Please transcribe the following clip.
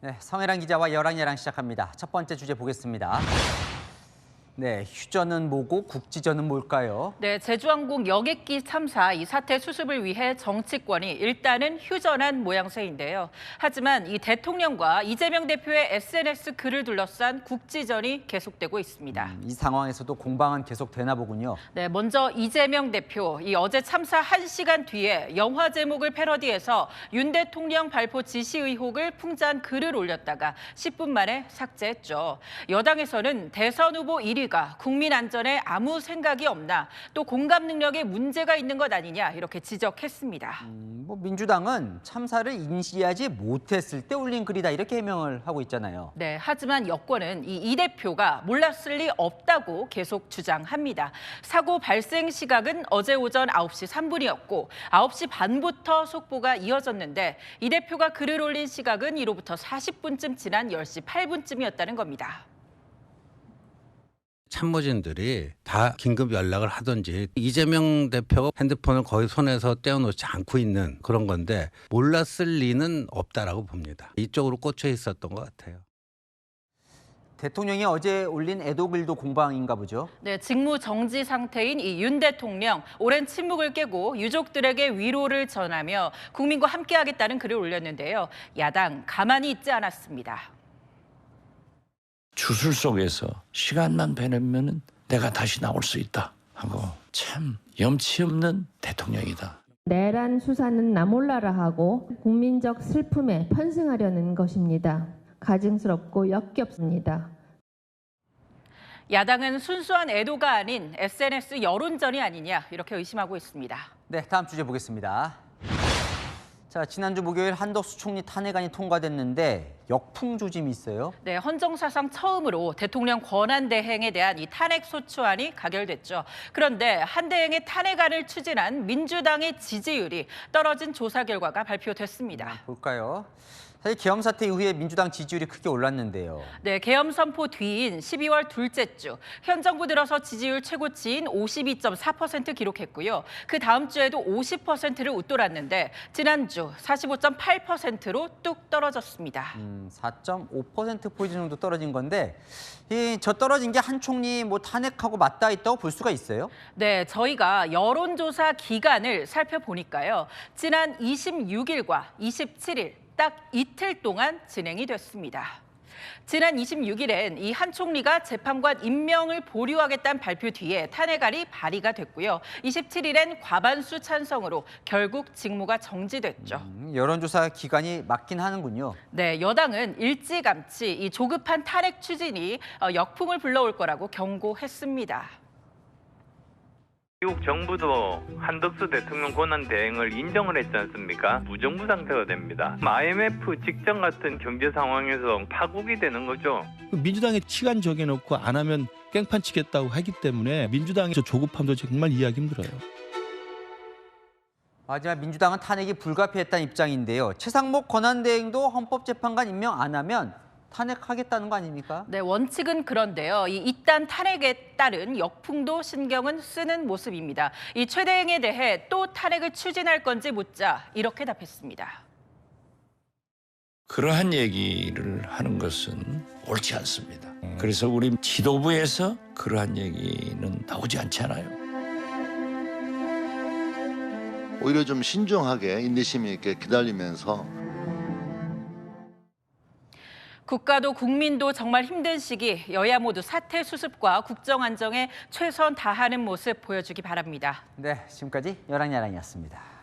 네, 성혜랑 기자와 열왕예랑 시작합니다. 첫 번째 주제 보겠습니다. 네, 휴전은 뭐고 국지전은 뭘까요? 네, 제주항공 여객기 참사 이 사태 수습을 위해 정치권이 일단은 휴전한 모양새인데요. 하지만 이 대통령과 이재명 대표의 SNS 글을 둘러싼 국지전이 계속되고 있습니다. 이 상황에서도 공방은 계속되나 보군요. 네, 먼저 이재명 대표, 이 어제 참사 1시간 뒤에 영화 제목을 패러디해서 윤 대통령 발포 지시 의혹을 풍자한 글을 올렸다가 10분 만에 삭제했죠. 여당에서는 대선 후보 1위가 국민 안전에 아무 생각이 없나, 또 공감 능력에 문제가 있는 것 아니냐 이렇게 지적했습니다. 민주당은 참사를 인지하지 못했을 때 올린 글이다 이렇게 해명을 하고 있잖아요. 네, 하지만 여권은 이 대표가 몰랐을 리 없다고 계속 주장합니다. 사고 발생 시각은 어제 오전 9시 3분이었고 9시 반부터 속보가 이어졌는데 이 대표가 글을 올린 시각은 이로부터 40분쯤 지난 10시 8분쯤이었다는 겁니다. 참모진들이 다 긴급 연락을 하든지 이재명 대표가 핸드폰을 거의 손에서 떼어놓지 않고 있는 그런 건데 몰랐을 리는 없다라고 봅니다. 이쪽으로 꽂혀 있었던 것 같아요. 대통령이 어제 올린 애도글도 공방인가 보죠? 네, 직무 정지 상태인 이 윤 대통령, 오랜 침묵을 깨고 유족들에게 위로를 전하며 국민과 함께하겠다는 글을 올렸는데요. 야당 가만히 있지 않았습니다. 주술 속에서 시간만 보내면 내가 다시 나올 수 있다 하고 참 염치 없는 대통령이다. 내란 수사는 나 몰라라 하고 국민적 슬픔에 편승하려는 것입니다. 가증스럽고 역겹습니다. 야당은 순수한 애도가 아닌 SNS 여론전이 아니냐 이렇게 의심하고 있습니다. 네, 다음 주제 보겠습니다. 자, 지난주 목요일 한덕수 총리 탄핵안이 통과됐는데 역풍 조짐이 있어요. 네, 헌정사상 처음으로 대통령 권한대행에 대한 이 탄핵소추안이 가결됐죠. 그런데 한대행의 탄핵안을 추진한 민주당의 지지율이 떨어진 조사 결과가 발표됐습니다. 볼까요? 사실 계엄 사태 이후에 민주당 지지율이 크게 올랐는데요. 네, 계엄 선포 뒤인 12월 둘째 주, 현 정부 들어서 지지율 최고치인 52.4% 기록했고요. 그 다음 주에도 50%를 웃돌았는데 지난주 45.8%로 뚝 떨어졌습니다. 4.5%포인트 정도 떨어진 건데 저 떨어진 게 한 총리 탄핵하고 맞닿아 있다고 볼 수가 있어요? 네, 저희가 여론조사 기간을 살펴보니까요. 지난 26일과 27일 딱 이틀 동안 진행이 됐습니다. 지난 26일엔 이 한 총리가 재판관 임명을 보류하겠다는 발표 뒤에 탄핵안이 발의가 됐고요. 27일엔 과반수 찬성으로 결국 직무가 정지됐죠. 여론조사 기간이 맞긴 하는군요. 네, 여당은 일찌감치 이 조급한 탄핵 추진이 역풍을 불러올 거라고 경고했습니다. 미국 정부도 한덕수 대통령 권한 대행을 인정을 했지 않습니까? 무정부 상태가 됩니다. IMF 직전 같은 경제 상황에서 파국이 되는 거죠. 민주당에 시간 정해놓고 안 하면 깽판 치겠다고 하기 때문에 민주당의 조급함도 정말 이해하기 힘들어요. 하지만 민주당은 탄핵이 불가피했다는 입장인데요. 최상목 권한대행도 헌법재판관 임명 안 하면 탄핵하겠다는 거 아닙니까? 네, 원칙은 그런데요. 이딴 탄핵에 따른 역풍도 신경은 쓰는 모습입니다. 이 최 대행에 대해 또 탄핵을 추진할 건지 묻자 이렇게 답했습니다. 그러한 얘기를 하는 것은 옳지 않습니다. 그래서 우리 지도부에서 그러한 얘기는 나오지 않잖아요. 오히려 좀 신중하게 인내심 있게 기다리면서 국가도 국민도 정말 힘든 시기 여야 모두 사태 수습과 국정 안정에 최선 다하는 모습 보여주기 바랍니다. 네, 지금까지 열왕야랑이었습니다.